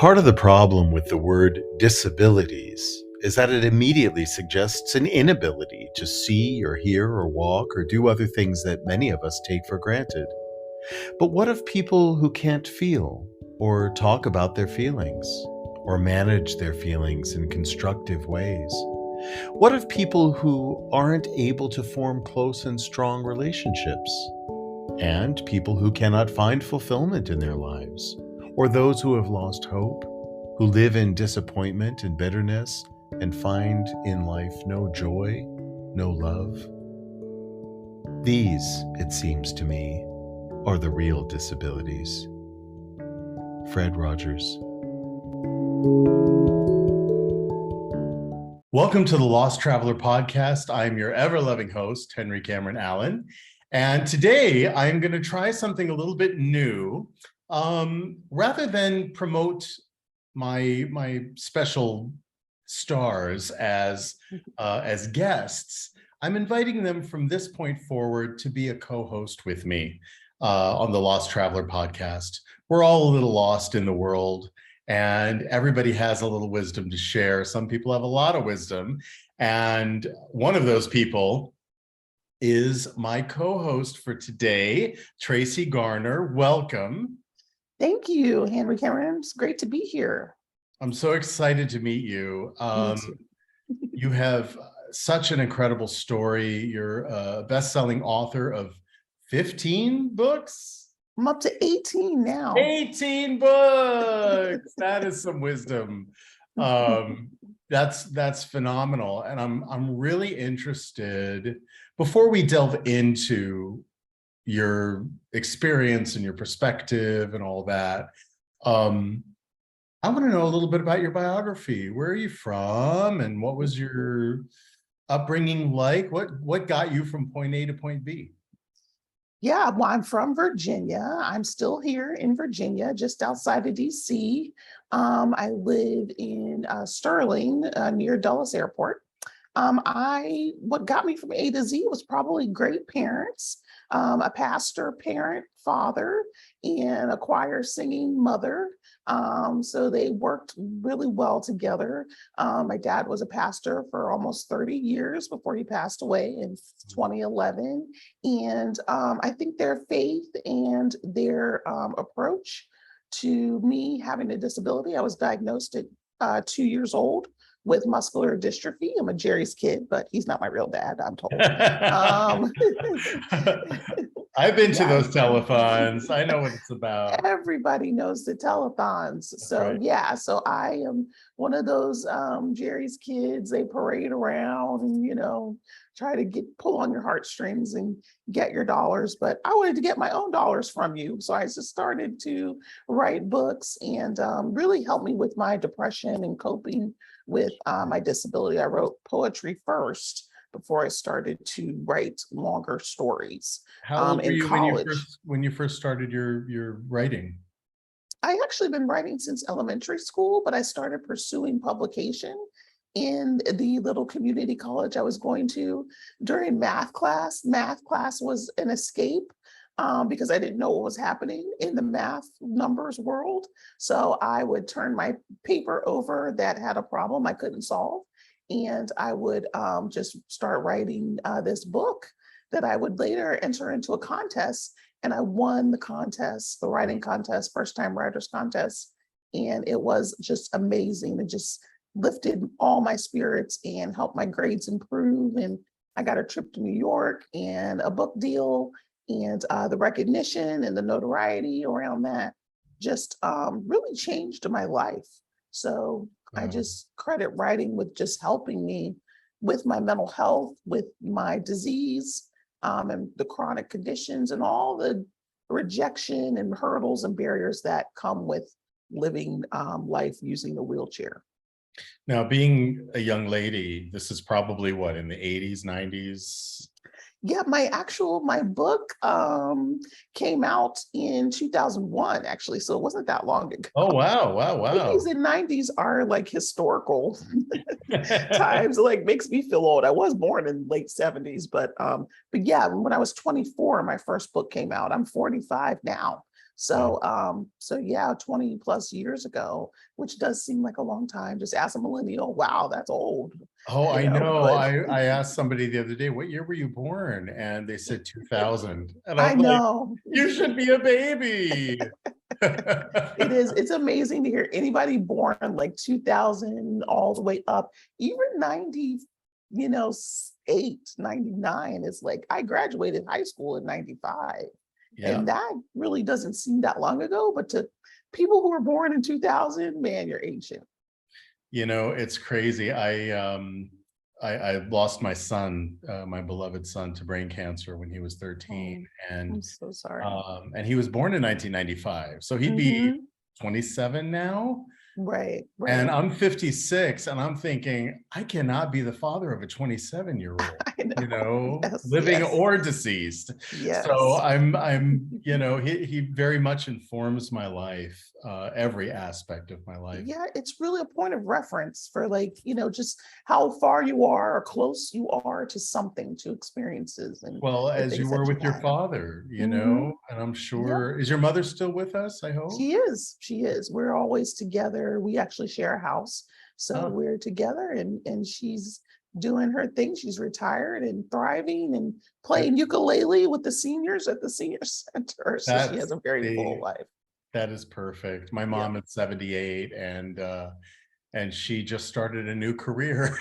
Part of the problem with the word disabilities is that it immediately suggests an inability to see or hear or walk or do other things that many of us take for granted. But what of people who can't feel or talk about their feelings or manage their feelings in constructive ways? What of people who aren't able to form close and strong relationships? And people who cannot find fulfillment in their lives? Or those who have lost hope, who live in disappointment and bitterness and find in life no joy, no love? These, it seems to me, are the real disabilities. Fred Rogers. Welcome to the Lost Traveler Podcast. I'm your ever-loving host, Henry Cameron Allen. And today I'm going to try something a little bit new. Rather than promote my special stars as guests, I'm inviting them from this point forward to be a co-host with me on the Lost Traveler Podcast. We're all a little lost in the world, and everybody has a little wisdom to share. Some people have a lot of wisdom, and one of those people is my co-host for today, Tracy Garner. Welcome. Thank you, Henry Cameron. It's great to be here. I'm so excited to meet you. You have such an incredible story. You're a best-selling author of 15 books. I'm up to 18 now. 18 books. That is some wisdom. That's phenomenal. And I'm really interested, before we delve into your experience and your perspective and all that, I want to know a little bit about your biography. Where are you from, and what was your upbringing like? What got you from point A to point B? Yeah, well, I'm from Virginia. I'm still here in Virginia, just outside of DC. I live in Sterling, near Dulles Airport. What got me from A to Z was probably great parents, a pastor parent, father, and a choir singing mother. So they worked really well together. My dad was a pastor for almost 30 years before he passed away in 2011. And I think their faith and their approach to me having a disability, I was diagnosed at 2 years old with muscular dystrophy. I'm a Jerry's kid, but he's not my real dad, I'm told. I've been to those telethons. I know what it's about. Everybody knows the telethons. So right. Yeah, so I am one of those Jerry's kids. They parade around and, try to pull on your heartstrings and get your dollars. But I wanted to get my own dollars from you. So I just started to write books and really help me with my depression and coping with my disability. I wrote poetry first before I started to write longer stories. How old were you college. when you first started your writing? I actually been writing since elementary school, but I started pursuing publication in the little community college I was going to during math class. Math class was an escape because I didn't know what was happening in the math numbers world. So I would turn my paper over that had a problem I couldn't solve, and I would just start writing this book that I would later enter into a contest. And I won the contest, the writing contest, first time writers contest. And it was just amazing. It just lifted all my spirits and helped my grades improve. And I got a trip to New York and a book deal, and the recognition and the notoriety around that just really changed my life. So I just credit writing with just helping me with my mental health, with my disease, and the chronic conditions and all the rejection and hurdles and barriers that come with living life using a wheelchair. Now, being a young lady, this is probably what, in the 80s, 90s? Yeah, my book came out in 2001, actually, so it wasn't that long ago. Oh, wow. 80s and 90s are like historical times. Like, makes me feel old. I was born in late 70s, but yeah, when I was 24, my first book came out. I'm 45 now. So yeah, 20 plus years ago, which does seem like a long time. Just as a millennial, wow, that's old, Oh, I know. but I asked somebody the other day, what year were you born? And they said 2000. And I I'm like, know. you should be a baby. It is. It's amazing to hear anybody born like 2000 all the way up, even 90, 99. It's like I graduated high school in 95. Yeah. And that really doesn't seem that long ago, but to people who were born in 2000, man, you're ancient. It's crazy. I lost my son, my beloved son, to brain cancer when he was 13, Oh, I'm so sorry. and he was born in 1995, so he'd be Mhm. 27 now. Right, And right. I'm 56, and I'm thinking, I cannot be the father of a 27-year-old, I know. Yes, living yes, or deceased. So yes. he very much informs my life, every aspect of my life. Yeah, it's really a point of reference for like, just how far you are or close you are to something, to experiences and Well, the as you things were that you've with your had. father, Mhm. and I'm Yep. sure, is your mother still with us, I hope? She is. She is. We're always together. We actually share a house. So Ah, we're together and she's doing her thing. She's retired and thriving and good. playing ukulele with the seniors at the senior center. So she That's has a very full the life. that is perfect. My Yeah. mom is 78, and she just started a new career.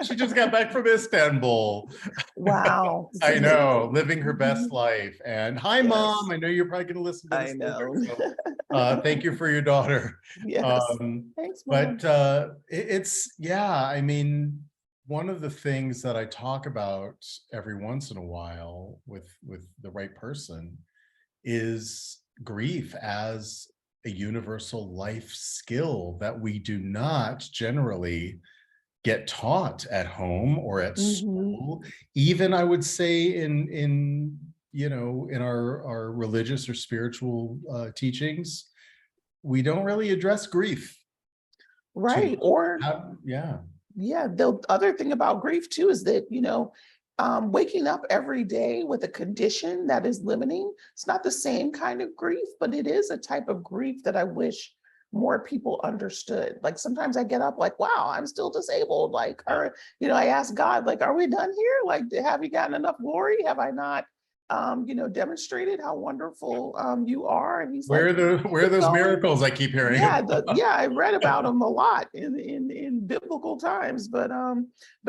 She just got back from Istanbul. Wow. I know, living her best life. And hi, mom. Yes, I know you're probably going to listen to I this later. know. So thank you for your daughter. Yes. Thanks, But Mom. yeah, I mean, one of the things that I talk about every once in a while with the right person is grief as a universal life skill that we do not generally get taught at home or at Mhm. school. Even I would say in our religious or spiritual teachings, we don't really address grief too Right. much. Or Yeah. yeah, the other thing about grief too is that, waking up every day with a condition that is limiting, it's not the same kind of grief, but it is a type of grief that I wish more people understood. Like sometimes I get up like, wow, I'm still disabled. Like, or, I ask God, like, are we done here? Like, have you gotten enough glory? Have I not, demonstrated how wonderful you are? And he's like, Where are keep those going. miracles I keep hearing Yeah, about? I read about them a lot in biblical times, but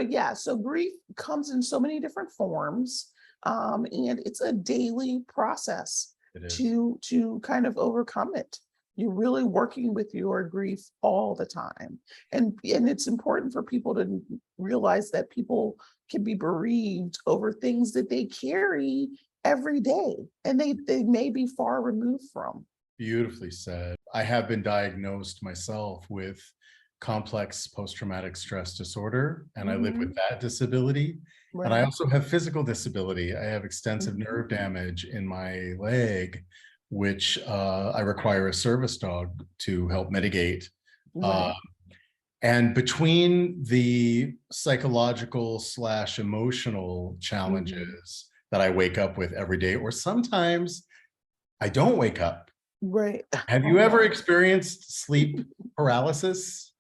yeah, so grief comes in so many different forms, and it's a daily process It is. to kind of overcome it. You're really working with your grief all the time, and it's important for people to realize that people can be bereaved over things that they carry every day, and they may be far removed from. Beautifully said. I have been diagnosed myself with complex post-traumatic stress disorder, and I live with Mhm. that disability. And I Right. also have physical disability. I have extensive Mhm. nerve damage in my leg, which I require a service dog to help mitigate. Uh, Right. and between the psychological slash emotional Mhm. challenges that I wake up with every day, or sometimes I don't wake up. Right. Have Oh, you ever no. experienced sleep paralysis?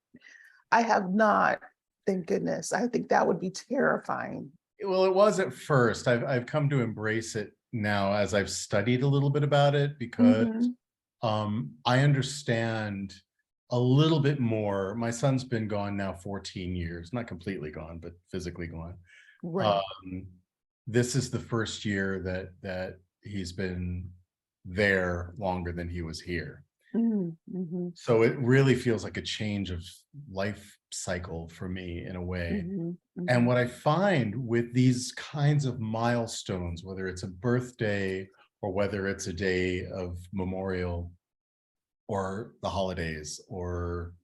I have not, thank goodness. I think that would be terrifying. Well, it was at first. I've come to embrace it now as I've studied a little bit about it, because Mhm. I understand a little bit more. My son's been gone now 14 years, not completely gone, but physically gone. Right. Um, this is the first year that he's been there longer than he was here. Mhm. Mhm. So it really feels like a change of life cycle for me in a way. Mhm. And Mhm. what I find with these kinds of milestones, whether it's a birthday or whether it's a day of memorial or the holidays or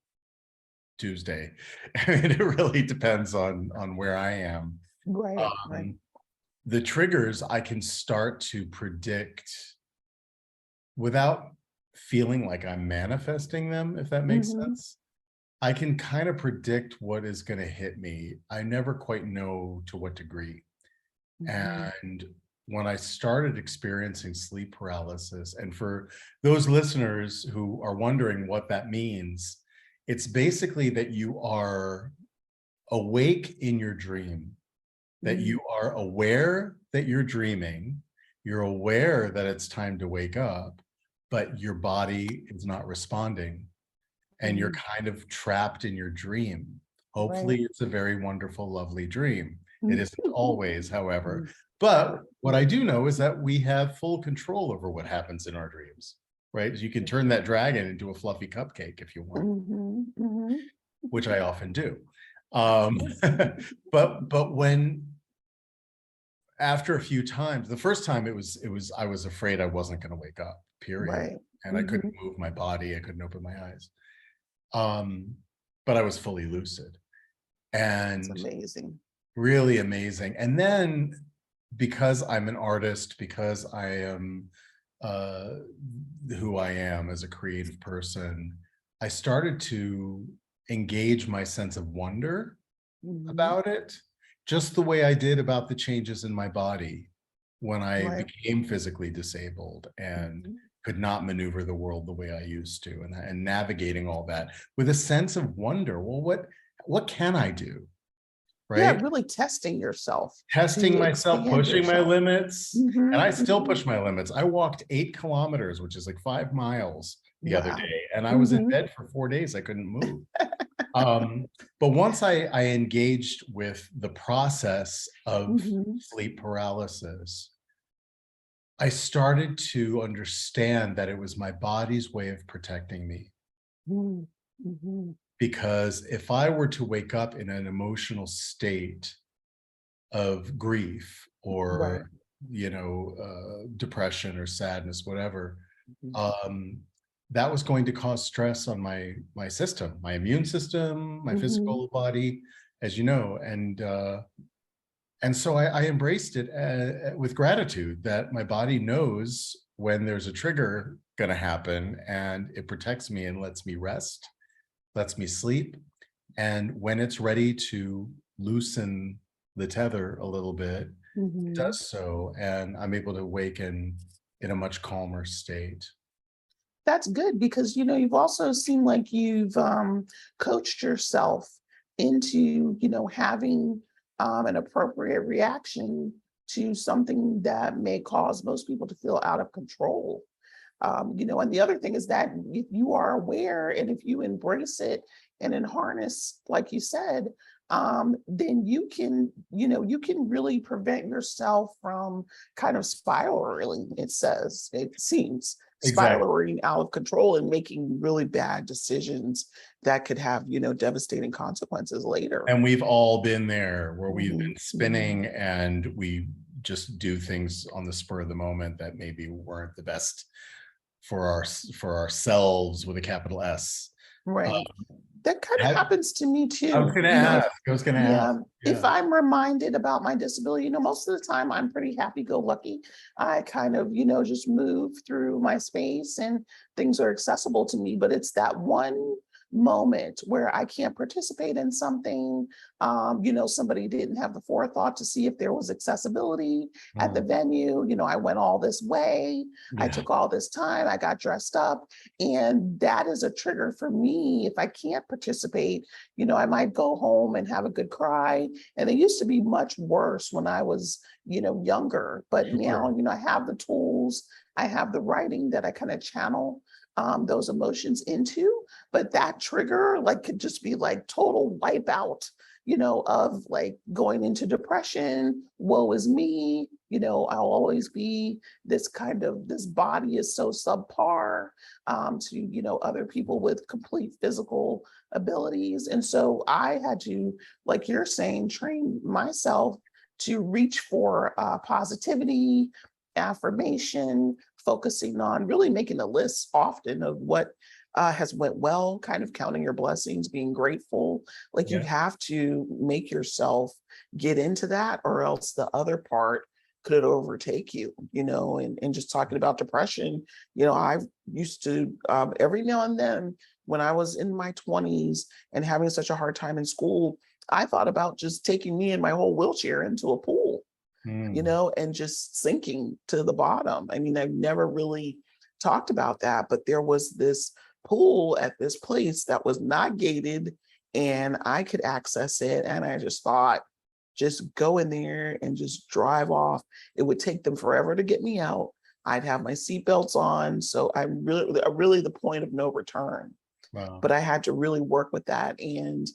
Tuesday, I mean, it really depends on where I am. Right. Right. Um, the triggers I can start to predict without feeling like I'm manifesting them, if that makes Mhm. sense. I can kind of predict what is going to hit me. I never quite know to what degree. Mhm. And when I started experiencing sleep paralysis. And for those listeners who are wondering what that means, it's basically that you are awake in your dream, that you are aware that you're dreaming, you're aware that it's time to wake up, but your body is not responding, and you're kind of trapped in your dream. Hopefully, Right. it's a very wonderful, lovely dream. It isn't Mhm. always, however. But what I do know is that we have full control over what happens in our dreams, right? You can turn that dragon into a fluffy cupcake if you want, Mhm, mhm. which I often do. Absolutely. But when after a few times, the first time I was afraid I wasn't going to wake up, period. Right. And I couldn't Mhm. move my body, I couldn't open my eyes. Um, but I was fully lucid It's and amazing. really amazing. And then because I'm an artist, because I am uh, who I am as a creative person, I started to engage my sense of wonder Mhm. about it, just the way I did about the changes in my body when I Right. became physically disabled and Mhm. could not maneuver the world the way I used to, and navigating all that with a sense of wonder. Well, what can I do? Yeah, Right? really testing yourself Testing to myself, expand pushing my yourself. limits, and Mhm, I still mhm. push my limits. I walked 8 kilometers, which is like 5 miles the other Wow. day, and I was in Mhm. bed for 4 days. I couldn't move. But once I engaged with the process of Mhm. sleep paralysis, I started to understand that it was my body's way of protecting me. Mhm. Mhm. Because if I were to wake up in an emotional state of grief or, Right. depression or sadness, whatever, Mhm. um, that was going to cause stress on my system, my immune system, my Mhm. physical body, as you know, and so I embraced it with gratitude that my body knows when there's a trigger going to happen, and it protects me and lets me rest, lets me sleep, and when it's ready to loosen the tether a little bit, it Mhm. does so, and I'm able to awaken in a much calmer state. That's good because you've also seemed like you've coached yourself into having an appropriate reaction to something that may cause most people to feel out of control. And the other thing is that if you are aware and if you embrace it and then harness, like you said, then you can really prevent yourself from kind of spiraling, it seems, Exactly. spiraling out of control and making really bad decisions that could have, devastating consequences later. And we've all been there where we've Mhm, been mhm. spinning and we just do things on the spur of the moment that maybe weren't the best for ourselves with a capital S. Uh, Right. That kind of have happens to me I was too. gonna ask, I was gonna ask. Yeah, if Yeah. I'm reminded about my disability, most of the time I'm pretty happy-go-lucky. I kind of, just move through my space and things are accessible to me, but it's that one moment where I can't participate in something. Somebody didn't have the forethought to see if there was accessibility at the Mm, venue. I went all this way, I yeah. took all this time, I got dressed up, and that is a trigger for me. If I can't participate, I might go home and have a good cry. And it used to be much worse when I was, younger. But Sure. now, I have the tools, I have the writing that I kind of channel those emotions into. But that trigger, like, could just be like total wipeout, of like going into depression. Woe is me. I'll always be this body is so subpar to, other people with complete physical abilities. And so I had to, like you're saying, train myself to reach for positivity, affirmation, focusing on really making a list often of what has went well, kind of counting your blessings, being grateful. Like you Yeah. have to make yourself get into that, or else the other part could overtake you, and just talking about depression, I used to every now and then when I was in my 20s and having such a hard time in school, I thought about just taking me and my whole wheelchair into a pool. Mm. and just sinking to the bottom. I mean, I've never really talked about that, but there was this pool at this place that was not gated and I could access it. And I just thought, just go in there and just drive off. It would take them forever to get me out. I'd have my seatbelts on. So I'm really the point of no return. Wow. But I had to really work with that. And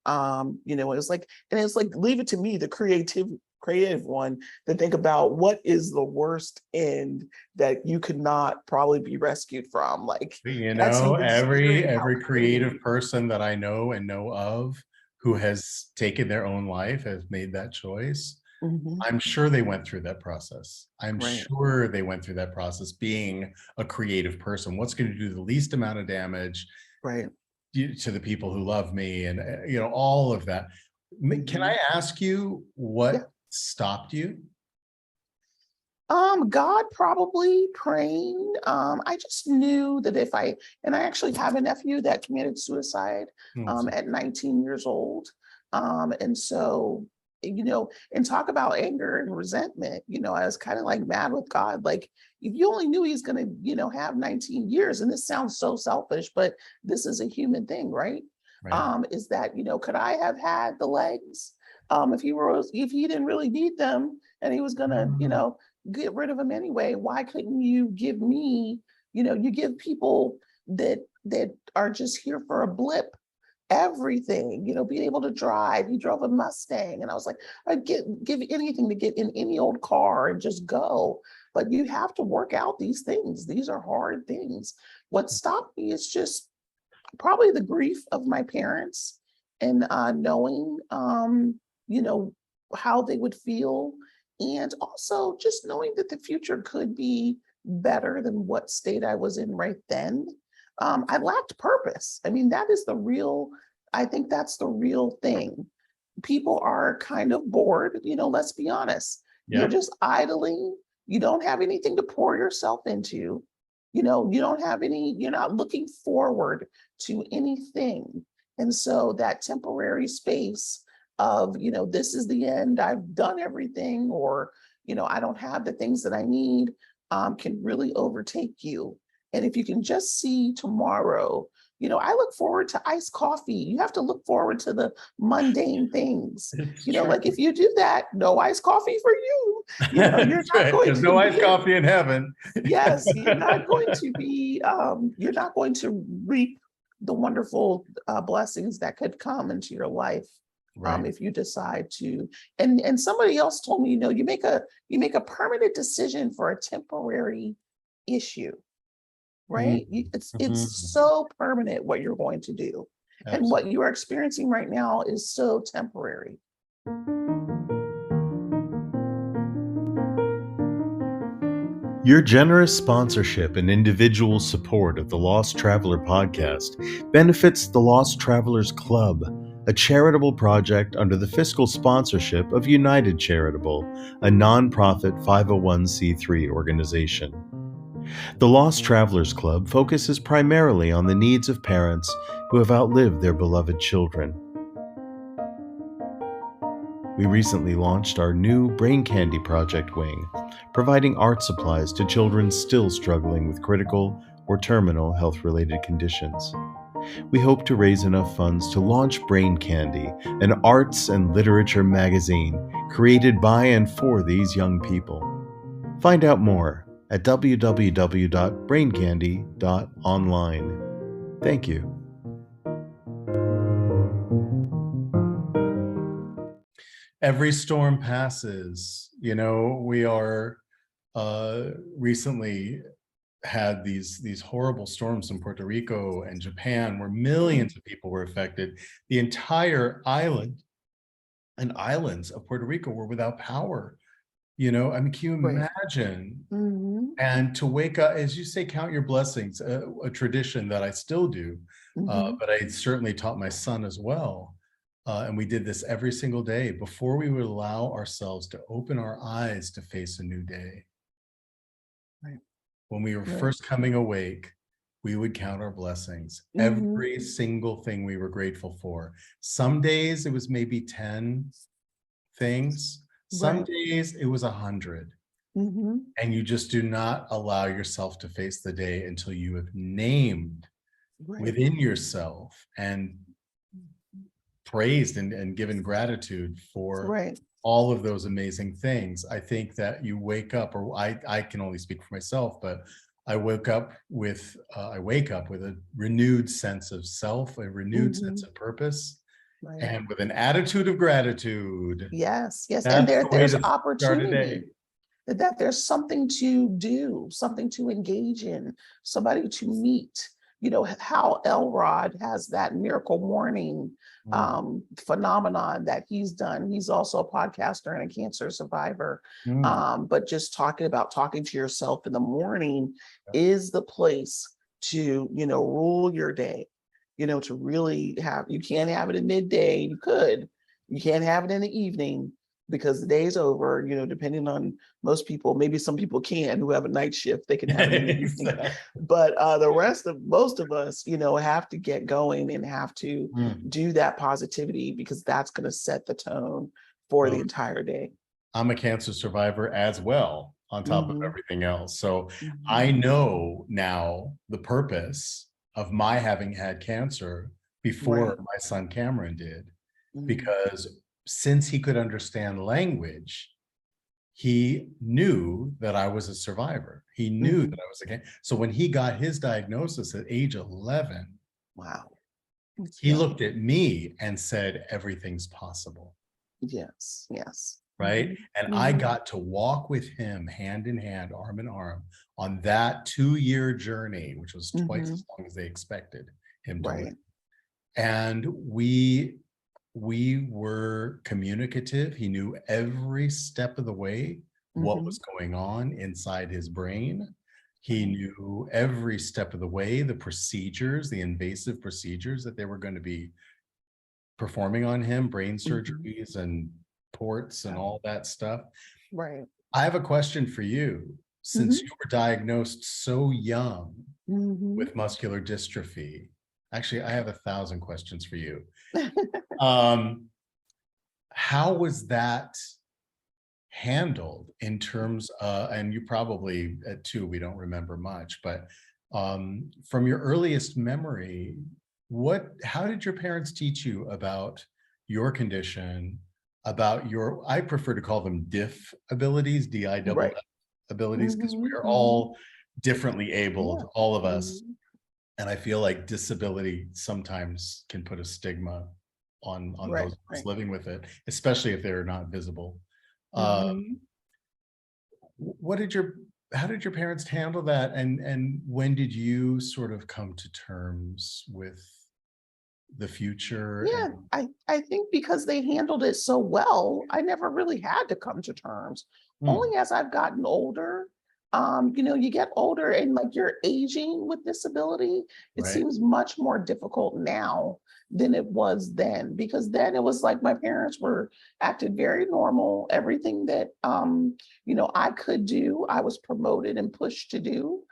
it's like leave it to me, the creative one, to think about what is the worst end that you could not probably be rescued from. Like that's even scary how Every creative. creative person that I know and know of who has taken their own life has made that choice. Mhm. I'm sure they went through that process. I'm Right, sure they went through that process being a creative person. What's going to do the least amount of damage right. to the people who love me, and all of that. Can Mhm. I ask you Yeah. what stopped you? God, probably praying. I just knew that and I actually have a nephew that committed suicide Hmm. at 19 years old. And so, and talk about anger and resentment, I was kind of like mad with God. Like, if you only knew he's gonna, have 19 years, and this sounds so selfish, but this is a human thing, right? Right. Is that, could I have had the legs if he didn't really need them and he was gonna, Mm. get rid of them anyway? Why couldn't you give me, you give people that are just here for a blip everything, being able to drive. He drove a Mustang, and I was like, I'd give anything to get in any old car and just go. But you have to work out these things. These are hard things. What stopped me is just probably the grief of my parents and knowing you know how they would feel, and also just knowing that the future could be better than what state I was in right then. I lacked purpose. I mean, that is the real, I think that's the real thing. People are kind of bored, let's be honest. You're Yeah. just idling. You don't have anything to pour yourself into. You don't have you're not looking forward to anything. And so that temporary space of, this is the end, I've done everything, or, I don't have the things that I need, can really overtake you. And if you can just see tomorrow, I look forward to iced coffee. You have to look forward to the mundane things. It's true. Like if you do that, no iced coffee for you. You're That's not right. going There's to no iced be, coffee in heaven. yes, you're not going to reap the wonderful blessings that could come into your life Right. if you decide to. And somebody else told me, you make a permanent decision for a temporary issue, Mm. right? It's Mhm. so permanent what you're going to do, and Absolutely. what you are experiencing right now is so temporary. Your generous sponsorship and individual support of the Lost Traveler podcast benefits the Lost Travelers Club, a charitable project under the fiscal sponsorship of United Charitable, a nonprofit 501c3 organization. The Lost Travelers Club focuses primarily on the needs of parents who have outlived their beloved children. We recently launched our new Brain Candy Project wing, providing art supplies to children still struggling with critical or terminal health-related conditions. We hope to raise enough funds to launch Brain Candy, an arts and literature magazine created by and for these young people. Find out more at www.braincandy.online. Thank you. Every storm passes. We are recently had these horrible storms in Puerto Rico and Japan where millions of people were affected. The entire island and islands of Puerto Rico were without power. I mean, can you Right. imagine? Hmm. And to wake up, as you say, count your blessings, a tradition that I still do, Hmm. but I certainly taught my son as well. And we did this every single day before we would allow ourselves to open our eyes to face a new day. Right. When we were Right. first coming awake, we would count our blessings, Hmm. every single thing we were grateful for. Some days it was maybe 10 things. Some Right. days it was 100. Mm-hmm. And you just do not allow yourself to face the day until you have named Right. within yourself and praised and given gratitude for Right. all of those amazing things. I think that you wake up, or I can only speak for myself, but I wake up with a renewed sense of self, a renewed Mm-hmm. sense of purpose, Right. and with an attitude of gratitude. Yes. Yes. And That's the way there's to start a day. opportunity. That there's something to do, something to engage in, somebody to meet. You know, how Elrod has that miracle morning Mm. phenomenon that he's done. He's also a podcaster and a cancer survivor. Mm. But just talking to yourself in the morning is the place to, rule your day, to really have, you can't have it at midday. You can't have it in the evening because the day's over, depending on most people, maybe some people can who have a night shift, they can have it in the evening. Exactly. But most of us, have to get going and have to Mm. do that positivity because that's going to set the tone for the Well, entire day. I'm a cancer survivor as well, on top of Mhm, everything else. So I mhm. know now the purpose of my having had cancer before Right. my son Cameron did, Mhm, because since he could understand language, he knew that I was a survivor. He knew that mhm. I was a cancer. So when he got his diagnosis at age 11, Wow. It's he young. looked at me and said, everything's possible. Yes. Yes. Right. Mhm, And I mhm. got to walk with him hand in hand, arm in arm on that 2-year journey, which was twice as Mhm. long as they expected him to live. Right. And we were communicative. He knew every step of the way what Mhm. was going on inside his brain. He Right. knew every step of the way, the procedures, the invasive procedures that they were going to be performing on him, brain Mhm. surgeries and ports and all that stuff. Right. I have a question for you. Since Mhm. you were diagnosed so young Mhm. with muscular dystrophy, actually, I have 1,000 questions for you. Um, how was that handled in terms and you probably at 2, we don't remember much, but from your earliest memory, how did your parents teach you about your condition, about your, I prefer to call them diff abilities, DIFF Right. abilities, because Mhm, we are mhm. all differently Yeah. abled, all of us. Mhm. And I feel like disability sometimes can put a stigma on Right, those of us right. living with it, especially if they're not visible. Uh, Mhm. what did your how did your parents handle that, and when did you sort of come to terms with the future Yeah, and I think because they handled it so well, I never really had to come to terms. Hmm, Only as I've gotten older, you get older and like you're aging with disability, it right? seems much more difficult now than it was then. Because then it was like my parents were acted very normal. Everything that I could do, I was promoted and pushed to do.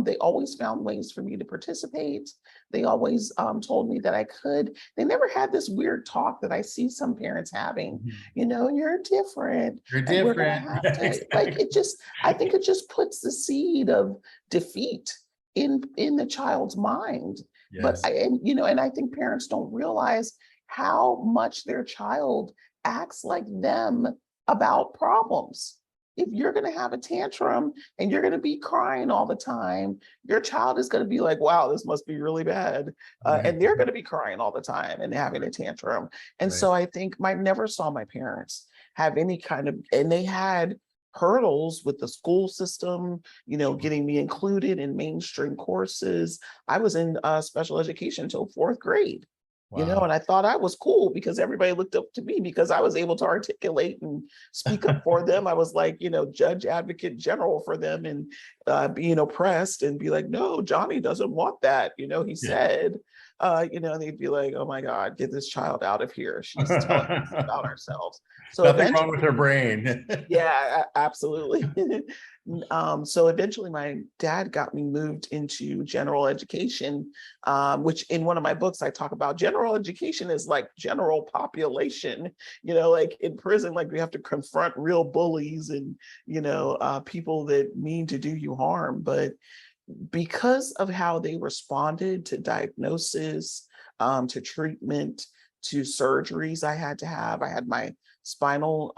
They always found ways for me to participate. They always told me that I could. They never had this weird talk that I see some parents having, Mhm. you're different You're and we're going to different. have Yeah, to, like, exactly. I think it just puts the seed of defeat in the child's mind. But Yes. and I think parents don't realize how much their child acts like them about problems. If you're going to have a tantrum and you're going to be crying all the time, your child is going to be like, wow, this must be really bad. Right. And they're going to be crying all the time and having a tantrum. And Right. so I think never saw my parents have any kind of, and they had hurdles with the school system, Sure. getting me included in mainstream courses. I was in special education until fourth grade. Wow. And I thought I was cool because everybody looked up to me because I was able to articulate and speak up for them. I was like, judge advocate general for them and being oppressed and be like, no, Johnny doesn't want that. He Yeah. said, and they'd be like, oh my God, get this child out of here. She's telling us about ourselves. So Nothing wrong with eventually, her brain. yeah, absolutely. So eventually my dad got me moved into general education, which in one of my books, I talk about general education is like general population, like in prison, like we have to confront real bullies and, people that mean to do you harm. But because of how they responded to diagnosis, to treatment, to surgeries I had my spinal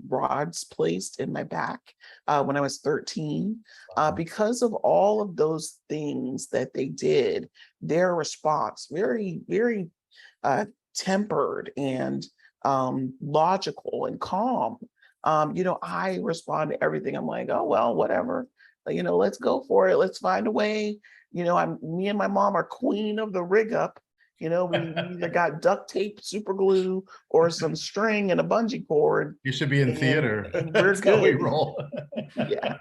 rods placed in my back when I was 13. Because of all of those things that they did, their response, very, very tempered and logical and calm. I respond to everything. I'm like, oh, well, whatever. Let's go for it. Let's find a way. Me and my mom are queen of the rig up. We either got duct tape, super glue, or some string and a bungee cord. You should be in theater. And we're That's how we good. roll. Yeah.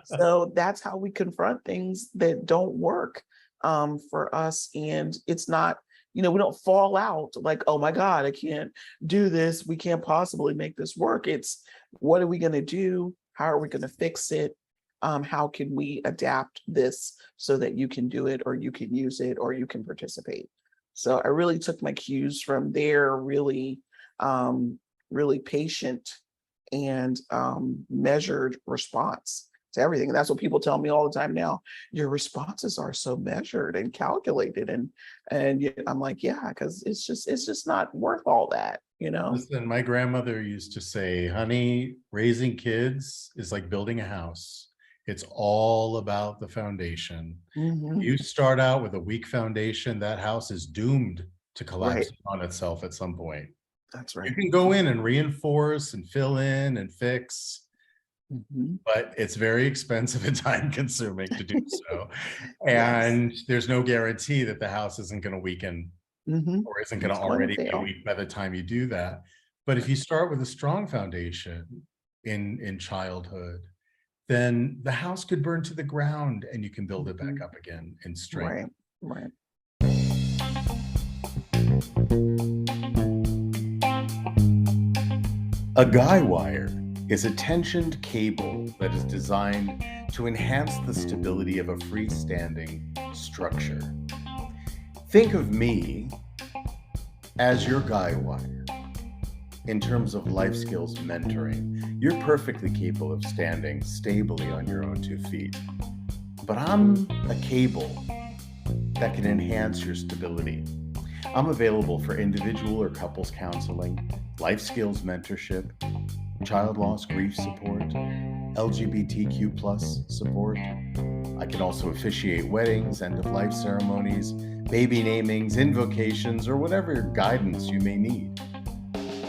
So that's how we confront things that don't work for us. And it's not, we don't fall out like, oh my God, I can't do this. We can't possibly make this work. It's what are we going to do? How are we going to fix it? How can we adapt this so that you can do it or you can use it or you can participate? So I really took my cues from their really, really patient and measured response to everything. And that's what people tell me all the time now. Your responses are so measured and calculated, and I'm like, yeah, because it's just not worth all that, Listen, my grandmother used to say, honey, raising kids is like building a house. It's all about the foundation. Mhm. You start out with a weak foundation, that house is doomed to collapse Right. on itself at some point. That's You right. can go in and reinforce and fill in and fix, Mhm. but it's very expensive and time consuming to do so. Yes. And there's no guarantee that the house isn't going to weaken Mhm. or isn't going to It's going to already be fail. weak by the time you do that. But if you start with a strong foundation in childhood, then the house could burn to the ground and you can build it back Mhm. up again in strength. Right. Right. A guy wire is a tensioned cable that is designed to enhance the stability of a freestanding structure. Think of me as your guy wire. In terms of life skills mentoring, you're perfectly capable of standing stably on your own 2 feet. But I'm a cable that can enhance your stability. I'm available for individual or couples counseling, life skills mentorship, child loss grief support, LGBTQ plus support. I can also officiate weddings, end-of-life ceremonies, baby namings, invocations, or whatever guidance you may need.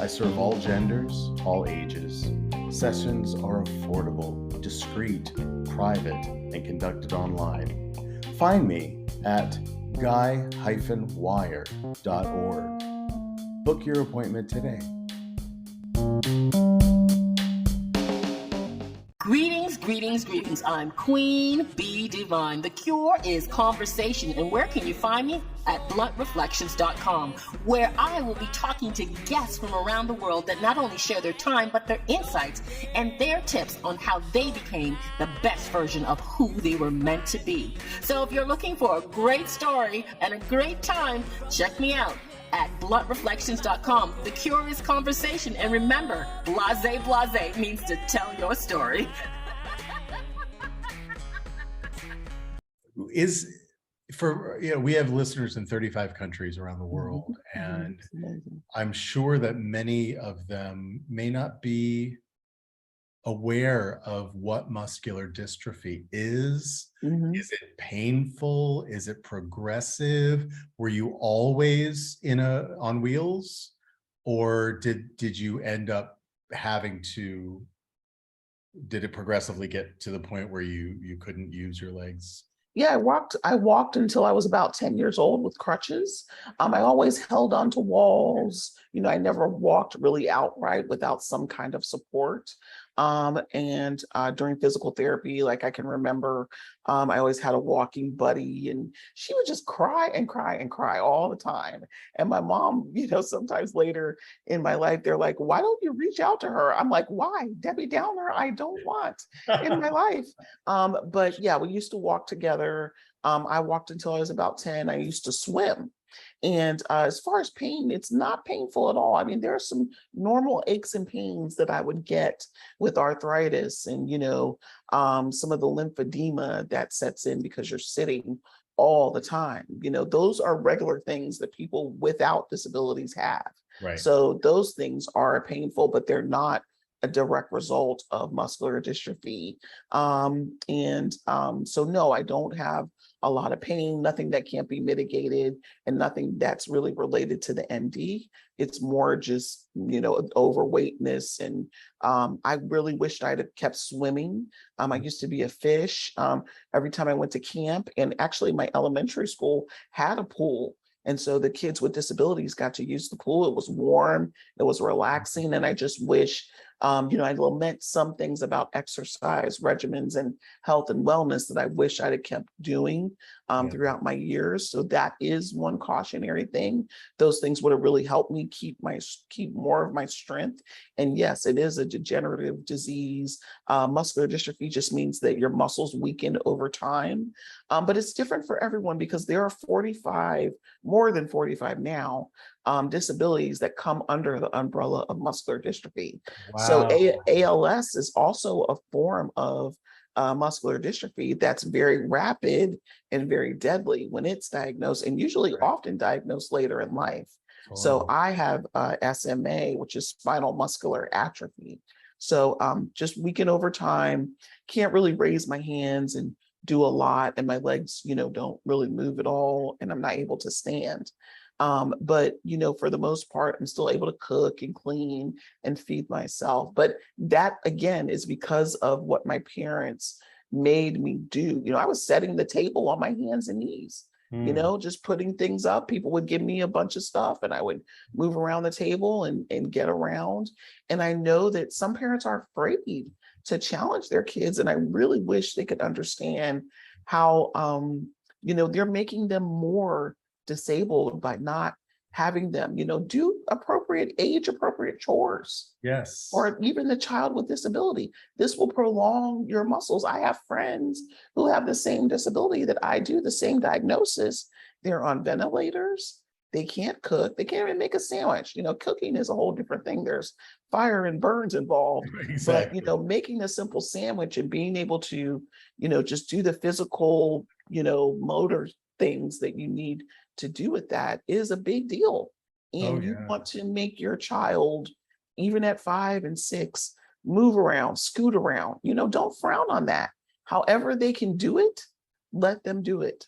I serve all genders, all ages. Sessions are affordable, discreet, private, and conducted online. Find me at guy-wire.org. Book your appointment today. Greetings. I'm Queen Bee Divine. The cure is conversation. And where can you find me? At bluntreflections.com, where I will be talking to guests from around the world that not only share their time, but their insights and their tips on how they became the best version of who they were meant to be. So if you're looking for a great story and a great time, check me out at bluntreflections.com. The cure is conversation. And remember, blase means to tell your story. We have listeners in 35 countries around the world, and I'm sure that many of them may not be aware of what muscular dystrophy is. Mhm. Is it painful? Is it progressive? Were you always on wheels, or did you end up having to? Did it progressively get to the point where you couldn't use your legs? Yeah, I walked until I was about 10 years old with crutches. I always held onto walls. I never walked really outright without some kind of support. And during physical therapy, like I can remember, I always had a walking buddy, and she would just cry and cry and cry all the time. And my mom, sometimes later in my life, they're like, why don't you reach out to her? I'm like, why? Debbie Downer, I don't want in my life. But yeah, we used to walk together. I walked until I was about 10. I used to swim. And as far as pain, it's not painful at all. I mean, there are some normal aches and pains that I would get with arthritis and, some of the lymphedema that sets in because you're sitting all the time. Those are regular things that people without disabilities have. Right. So those things are painful, but they're not a direct result of muscular dystrophy. So no, I don't have a lot of pain, nothing that can't be mitigated, and nothing that's really related to the MD. It's more just, overweightness. And I really wished I'd have kept swimming. I used to be a fish. Every time I went to camp, and actually my elementary school had a pool. And so the kids with disabilities got to use the pool. It was warm, it was relaxing. And I just wish, I lament some things about exercise regimens and health and wellness that I wish I'd have kept doing throughout my years. So that is one cautionary thing. Those things would have really helped me keep more of my strength. And yes, it is a degenerative disease. Muscular dystrophy just means that your muscles weaken over time. But it's different for everyone because there are more than 45 now, disabilities that come under the umbrella of muscular dystrophy. Wow. So ALS is also a form of muscular dystrophy that's very rapid and very deadly when it's diagnosed, and usually often diagnosed later in life. So I have SMA, which is spinal muscular atrophy. So just weaken over time, can't really raise my hands and do a lot, and my legs, don't really move at all, and I'm not able to stand. But for the most part, I'm still able to cook and clean and feed myself. But that again is because of what my parents made me do. I was setting the table on my hands and knees, just putting things up. People would give me a bunch of stuff and I would move around the table and get around. And I know that some parents are afraid to challenge their kids. And I really wish they could understand how, they're making them more disabled by not having them, do age appropriate chores. Yes. Or even the child with disability. This will prolong your muscles. I have friends who have the same disability that I do, the same diagnosis. They're on ventilators. They can't cook. They can't even make a sandwich. Cooking is a whole different thing. There's fire and burns involved. Exactly. But, making a simple sandwich and being able to, just do the physical, motor things that you need to do with that is a big deal. And you want to make your child, even at 5 and 6, move around, scoot around, don't frown on that. However they can do it, let them do it,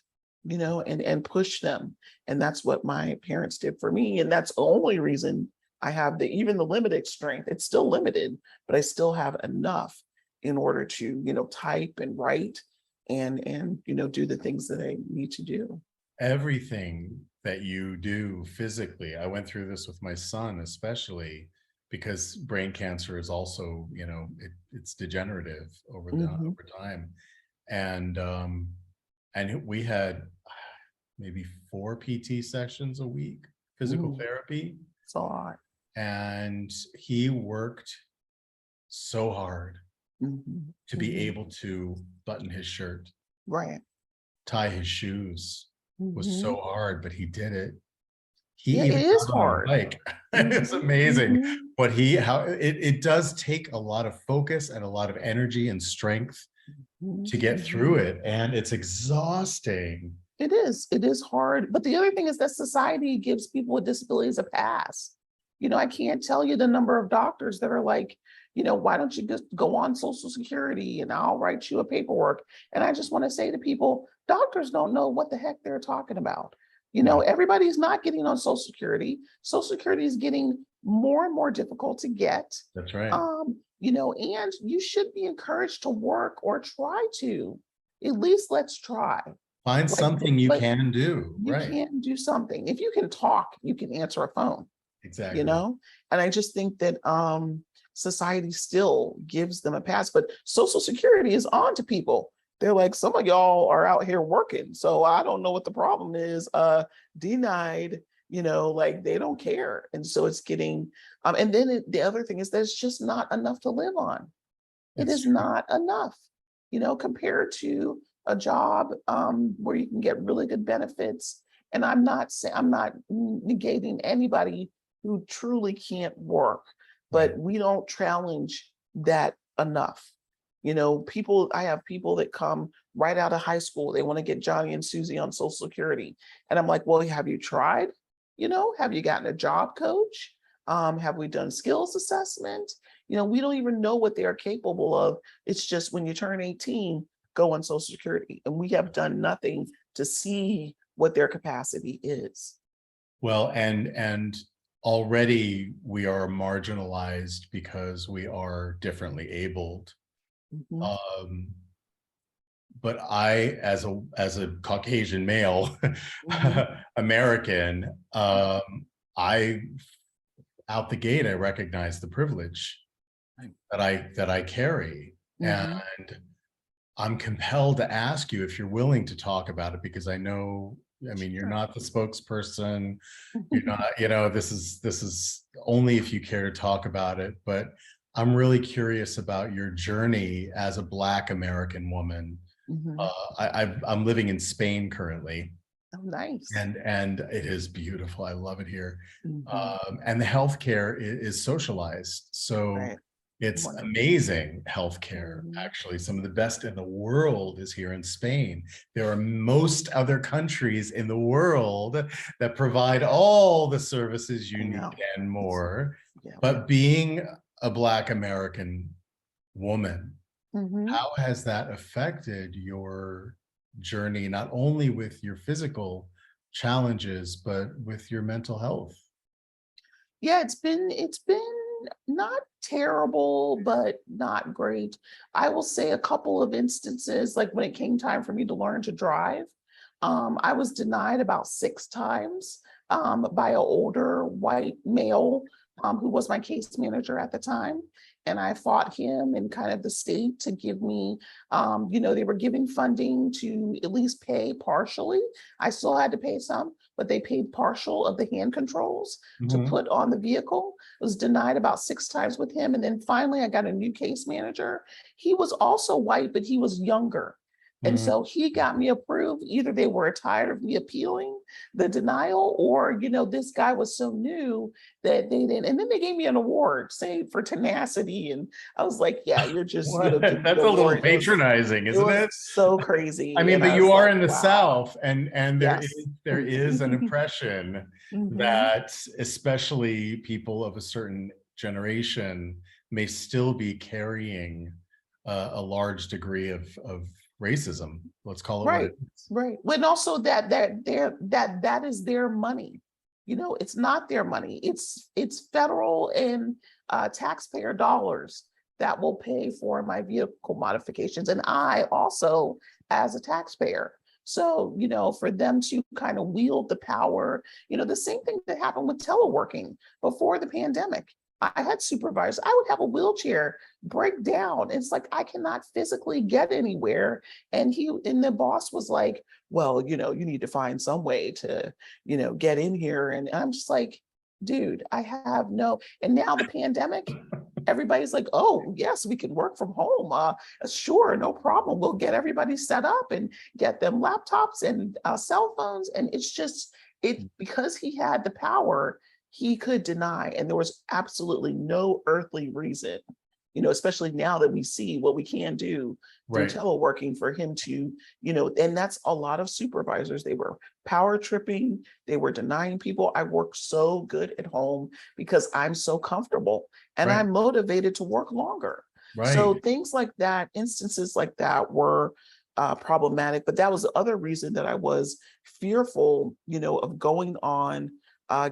and push them. And that's what my parents did for me. And that's the only reason I have even the limited strength. It's still limited, but I still have enough in order to, type and write and do the things that I need to do. Everything that you do physically, I went through this with my son, especially because brain cancer is also, it's degenerative over time. And we had maybe 4 PT sessions a week, physical therapy. It's a lot. And he worked so hard to be able to button his shirt, right, tie his shoes. Was so hard, but he did it. It is hard. Like it's amazing what it does take a lot of focus and a lot of energy and strength to get through it, and it's exhausting. It is hard. But the other thing is that society gives people with disabilities a pass. I can't tell you the number of doctors that are like, why don't you just go on Social Security and I'll write you a paperwork. And I just want to say to people, doctors don't know what the heck they're talking about. Everybody's not getting on Social Security. Social Security is getting more and more difficult to get. That's right. And you should be encouraged to work or try to. At least let's try. Find something you can do. You can do something. If you can talk, you can answer a phone. Exactly. And I just think that society still gives them a pass. But Social Security is on to people. They're like, some of y'all are out here working, so I don't know what the problem is. Denied, like they don't care. And so it's getting, and then the other thing is there's just not enough to live on. It It's is not enough, compared to a job where you can get really good benefits. And I'm not negating anybody who truly can't work, but we don't challenge that enough. I have people that come right out of high school. They want to get Johnny and Susie on Social Security. And I'm like, well, have you tried? Have you gotten a job coach? Have we done skills assessment? We don't even know what they are capable of. It's just when you turn 18, go on Social Security. And we have done nothing to see what their capacity is. Well, and already we are marginalized because we are differently abled. Mhm. But I, as a Caucasian male, Mhm. American, I out the gate, I recognize the privilege that I carry, Mhm. and I'm compelled to ask you if you're willing to talk about it, because I know, I mean, you're Sure. not the spokesperson. You're not, this is only if you care to talk about it. But I'm really curious about your journey as a Black American woman. Mhm. I'm living in Spain currently, Oh, nice. and it is beautiful. I love it here. Mhm. And the healthcare is socialized, so Right. it's Wonderful. amazing healthcare. Mhm. Actually, some of the best in the world is here in Spain. There are most other countries in the world that provide all the services you I need know. and more. Yeah. But being a Black American woman, Mhm. how has that affected your journey, not only with your physical challenges, but with your mental health? Yeah, it's been not terrible, but not great. I will say a couple of instances, like when it came time for me to learn to drive, I was denied about 6 times by an older white male who was my case manager at the time. And I fought him and kind of the state to give me, they were giving funding to at least pay partially. I still had to pay some, but they paid partial of the hand controls to Mhm. put on the vehicle. I was denied about 6 times with him. And then finally, I got a new case manager. He was also white, but he was younger. And Mhm. so he got me approved. Either they were tired of me appealing the denial, or, this guy was so new that they didn't. And then they gave me an award, say, for tenacity. And I was like, yeah, you're just, What? give me the That's a little award. patronizing, It isn't was it? so I crazy. mean, And but I you was are like, in the wow. South, and Yes. there is an impression Mhm. that especially people of a certain generation may still be carrying a large degree of racism. Let's call it what Right, it is. right. When also that is their money. It's not their money. It's federal and taxpayer dollars that will pay for my vehicle modifications, and I also as a taxpayer. So, for them to kind of wield the power, the same thing that happened with teleworking before the pandemic. I had supervisors. I would have a wheelchair break down. It's like I cannot physically get anywhere, and the boss was like, well, you need to find some way to, get in here. And I'm just like, dude, I have no. And now the pandemic, everybody's like, oh yes, we can work from home. Sure, no problem. We'll get everybody set up and get them laptops and cell phones. And it's just because he had the power, he could deny, and there was absolutely no earthly reason, especially now that we see what we can do through Right. teleworking, for him to, and that's a lot of supervisors. They were power tripping, they were denying people. I work so good at home because I'm so comfortable and Right. I'm motivated to work longer. So Right. things like that, instances like that were problematic. But that was the other reason that I was fearful, of going on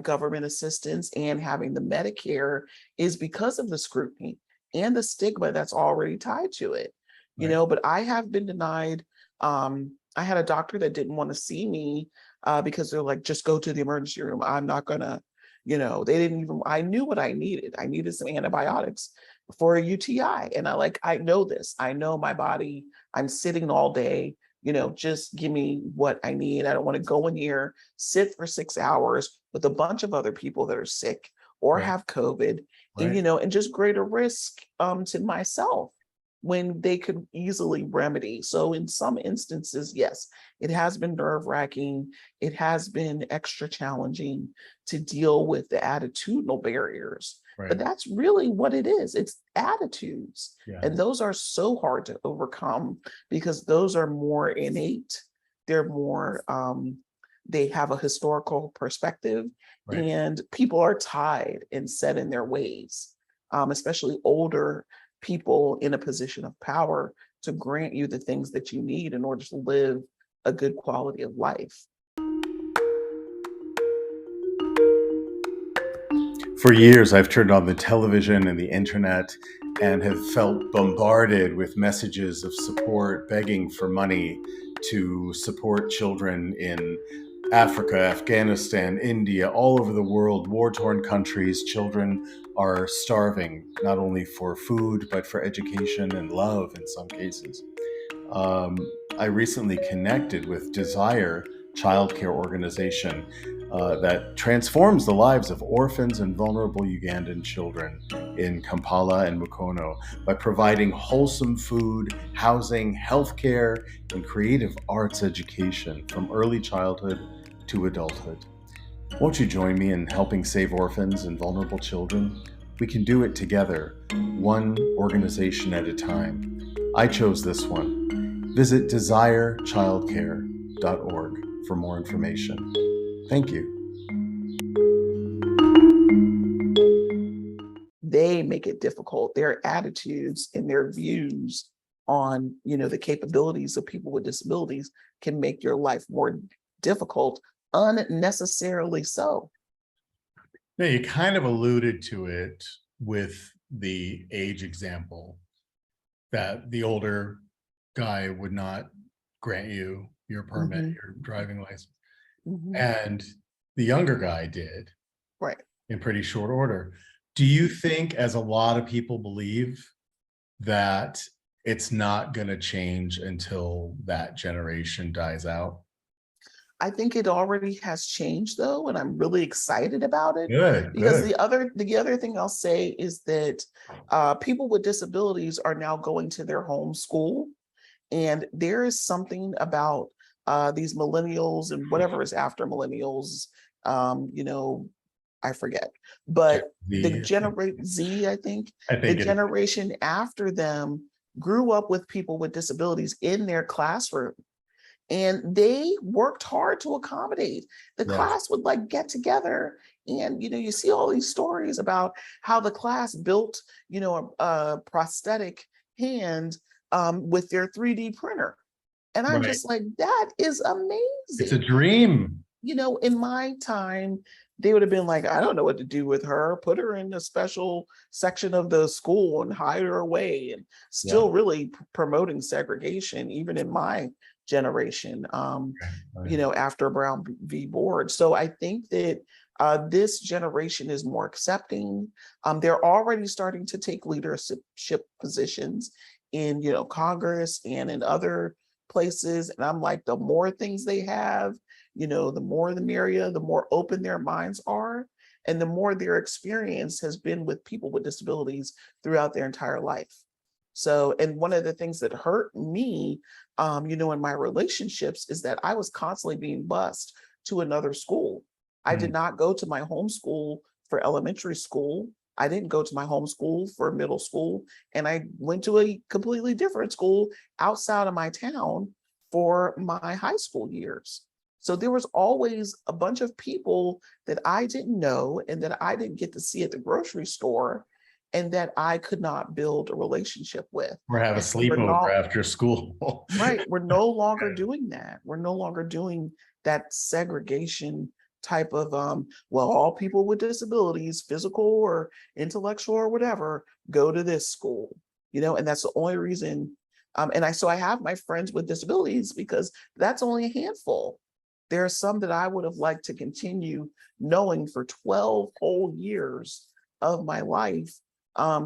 government assistance and having the Medicare, is because of the scrutiny and the stigma that's already tied to it. Right. But I have been denied. I had a doctor that didn't want to see me because they're like, just go to the emergency room. I'm not gonna, they didn't even, I knew what I needed. I needed some antibiotics. for a UTI. And I know this. I know my body. I'm sitting all day. Just give me what I need. I don't want to go in here, sit for 6 hours with a bunch of other people that are sick or Right. have COVID, and Right. and just greater risk to myself when they could easily remedy. So in some instances, yes, it has been nerve-wracking. It has been extra challenging to deal with the attitudinal barriers. But Right. that's really what it is. It's attitudes. Yeah. And those are so hard to overcome because those are more innate. They're more, they have a historical perspective, Right. and people are tied and set in their ways, especially older people in a position of power, to grant you the things that you need in order to live a good quality of life. For years, I've turned on the television and the internet and have felt bombarded with messages of support, begging for money to support children in Africa, Afghanistan, India, all over the world, war-torn countries. Children are starving, not only for food, but for education and love in some cases. I recently connected with Desire childcare organization that transforms the lives of orphans and vulnerable Ugandan children in Kampala and Mukono by providing wholesome food, housing, healthcare, and creative arts education from early childhood to adulthood. Won't you join me in helping save orphans and vulnerable children? We can do it together, one organization at a time. I chose this one. Visit desirechildcare.org for more information. Thank you. They make it difficult. Their attitudes and their views on, the capabilities of people with disabilities can make your life more difficult, unnecessarily so. Yeah, you kind of alluded to it with the age example, that the older guy would not grant you your permit, Mhm. your driving license, Mhm. and the younger guy did Right. in pretty short order. Do you think, as a lot of people believe, that it's not going to change until that generation dies out? I think it already has changed though, and I'm really excited about it. Good, Because good. the other thing I'll say is that people with disabilities are now going to their home school, and there is something about these millennials and whatever is after millennials. I forget, but the The generation Z, I think, I the think it, generation after them grew up with people with disabilities in their classroom, and they worked hard to accommodate. The yes, class would get together, and you see all these stories about how the class built a prosthetic hand with their 3D printer, and I'm right. just like, that is It's a amazing. dream. In my time, they would have been like, I don't know what to do with her, put her in a special section of the school and hide her away, and Yeah. still really promoting segregation, even in my generation, Right. after Brown v. Board. So I think that this generation is more accepting. They're already starting to take leadership positions in, Congress and in other places. And I'm like, the more things they have, the more the merrier, the more open their minds are, and the more their experience has been with people with disabilities throughout their entire life. So, and one of the things that hurt me, in my relationships is that I was constantly being bused to another school. I did Mm. not go to my home school for elementary school. I didn't go to my home school for middle school. And I went to a completely different school outside of my town for my high school years. So there was always a bunch of people that I didn't know and that I didn't get to see at the grocery store, and that I could not build a relationship with. Or have a And so we're sleepover not after school. right. We're no longer doing that. We're no longer doing that segregation type of well, all people with disabilities, physical or intellectual or whatever, go to this school, and that's the only reason. And I have my friends with disabilities because that's only a handful. There are some that I would have liked to continue knowing for 12 whole years of my life,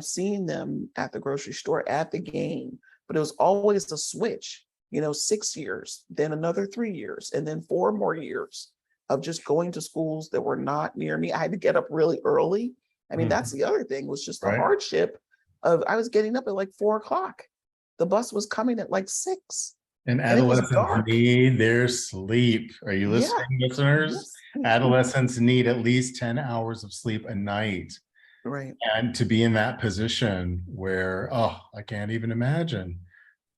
seeing them at the grocery store, at the game, but it was always a switch, 6 years, then another 3 years, and then 4 more years of just going to schools that were not near me. I had to get up really early. I mean, that's the other thing, was just the Right. hardship of, I was getting up at like 4 o'clock. The bus was coming at like 6. And And it was adolescents dark. need their sleep. Are you Yeah. listening, listeners? Yes. Adolescents need at least 10 hours of sleep a night. Right. And to be in that position where, oh, I can't even imagine.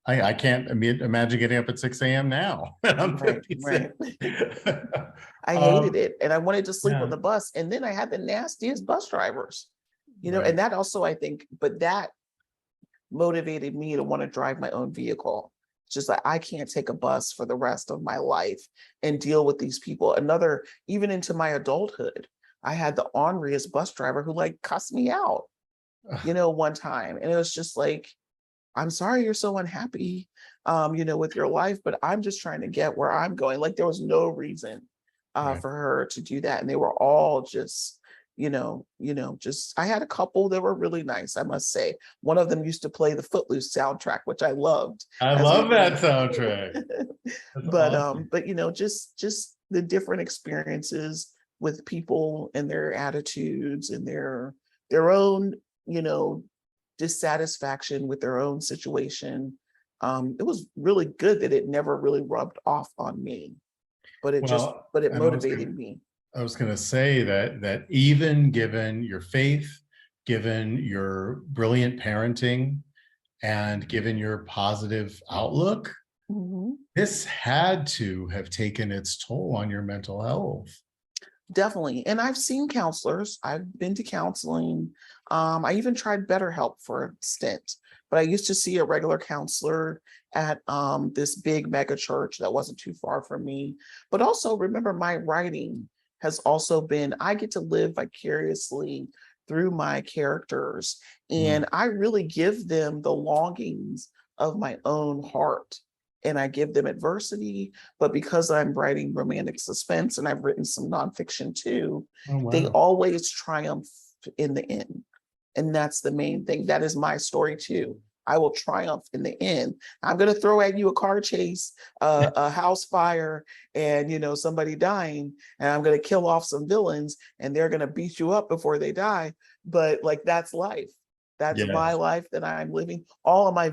I can't imagine getting up at 6 a.m. now. I'm Right, 56. I hated it, and I wanted to sleep yeah. on the bus. And then I had the nastiest bus drivers, Right. and that also, I think, but that motivated me to want to drive my own vehicle. Just like, I can't take a bus for the rest of my life and deal with these people. Even into my adulthood, I had the orneriest bus driver who like cussed me out, one time. And it was just like, I'm sorry you're so unhappy, with your life, but I'm just trying to get where I'm going. Like, there was no reason Right. for her to do that. And they were all just, I had a couple that were really nice, I must say. One of them used to play the Footloose soundtrack, which I loved. I as love we that went. soundtrack. That's But awesome. just the different experiences with people and their attitudes and their own, dissatisfaction with their own situation. It was really good that it never really rubbed off on me, but it Well, but it and I was motivated me. I was going to say that even given your faith, given your brilliant parenting, and given your positive outlook, Mhm. this had to have taken its toll on your mental health. Definitely. And I've seen counselors. I've been to counseling. I even tried BetterHelp for a stint, but I used to see a regular counselor at this big mega church that wasn't too far from me. But also, remember, my writing has also been, I get to live vicariously through my characters, and I really give them the longings of my own heart. And I give them adversity, but because I'm writing romantic suspense and I've written some nonfiction too, Oh, they wow. always triumph in the end. And that's the main thing. That is my story too. I will triumph in the end. I'm going to throw at you a car chase, a house fire, and somebody dying, and I'm going to kill off some villains, and they're going to beat you up before they die. But like, that's life. That's my Yes. life that I'm living. All of my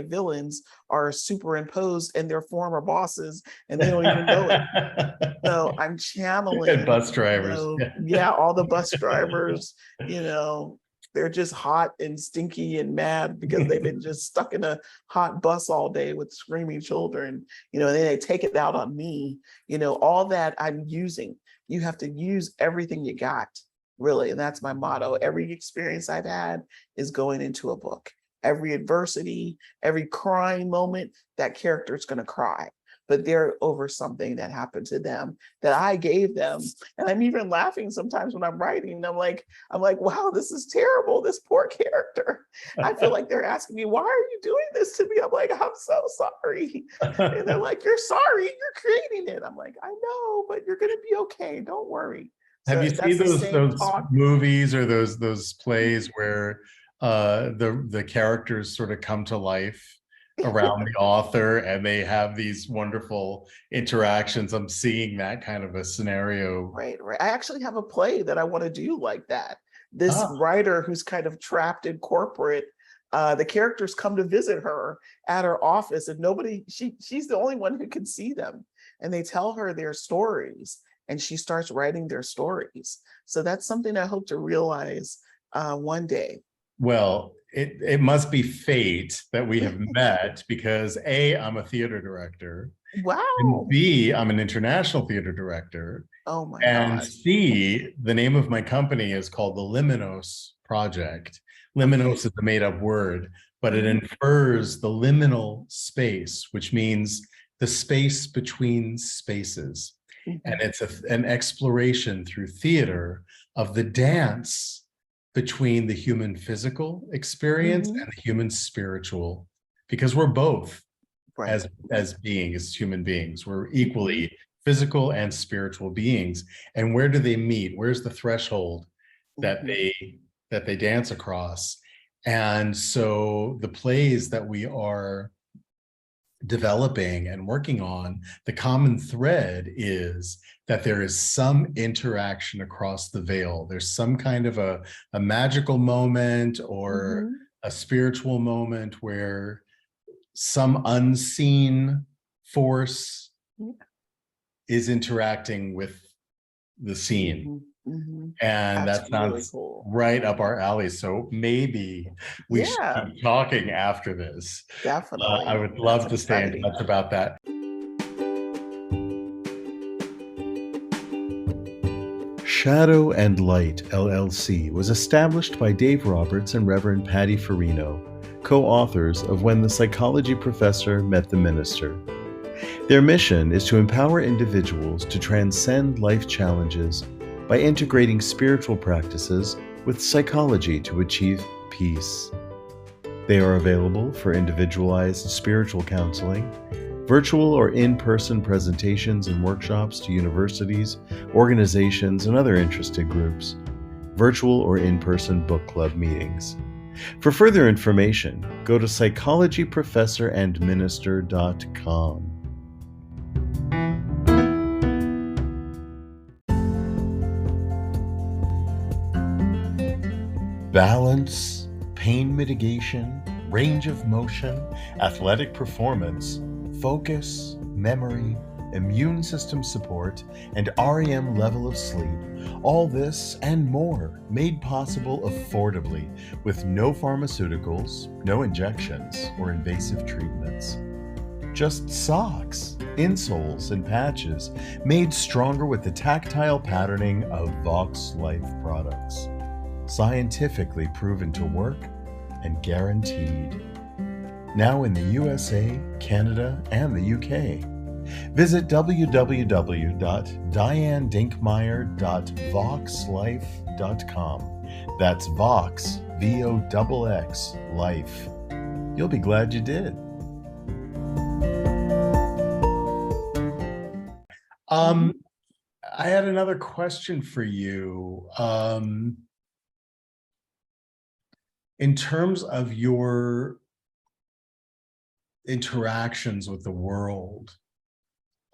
villains are superimposed and they're former bosses, and they don't even know it. So I'm channeling, And bus drivers. all the bus drivers, they're just hot and stinky and mad because they've been just stuck in a hot bus all day with screaming children, and then they take it out on me, all that I'm using. You have to use everything you got, really. And that's my motto. Every experience I've had is going into a book. Every adversity, every crying moment, that character is going to cry, but they're over something that happened to them that I gave them. And I'm even laughing sometimes when I'm writing. I'm like, wow, this is terrible. This poor character. I feel like they're asking me, why are you doing this to me? I'm like, I'm so sorry. And they're like, you're sorry, you're creating it. I'm like, I know, but you're going to be okay. Don't worry. Have you seen those talk. movies or those plays where the characters sort of come to life around the author and they have these wonderful interactions? I'm seeing that kind of a scenario. Right. I actually have a play that I want to do like that. This writer who's kind of trapped in corporate, the characters come to visit her at her office, and she's the only one who can see them. And they tell her their stories, and she starts writing their stories. So that's something I hope to realize one day. Well, it must be fate that we have met, because A, I'm a theater director. Wow. And B, I'm an international theater director. Oh my And gosh. C, the name of my company is called the Liminose Project. Liminose is a made-up word, but it infers the liminal space, which means the space between spaces. And it's an exploration through theater of the dance between the human physical experience and the human spiritual, because we're both, Right. as beings, as human beings, we're equally physical and spiritual beings. And where do they meet? Where's the threshold that that they dance across. And so the plays that we are developing and working on, the common thread is that there is some interaction across the veil. There's some kind of a magical moment or a spiritual moment where some unseen force is interacting with the scene. And That's that sounds really cool. right up our alley. So maybe we should keep talking after this. Definitely. I would love to stay in exciting. touch about that. Shadow and Light LLC was established by Dave Roberts and Reverend Patty Farino, co-authors of When the Psychology Professor Met the Minister. Their mission is to empower individuals to transcend life challenges by integrating spiritual practices with psychology to achieve peace. They are available for individualized spiritual counseling, virtual or in-person presentations and workshops to universities, organizations, and other interested groups, virtual or in-person book club meetings. For further information, go to psychologyprofessorandminister.com. Balance, pain mitigation, range of motion, athletic performance, focus, memory, immune system support, and REM level of sleep. All this and more made possible affordably with no pharmaceuticals, no injections, or invasive treatments. Just socks, insoles, and patches made stronger with the tactile patterning of Vox Life products. Scientifically proven to work and guaranteed. Now in the USA, Canada, and the UK. Visit www.dianedinkmeyer.voxlife.com. That's Vox, VOXX, Life. You'll be glad you did. I had another question for you. In terms of your interactions with the world,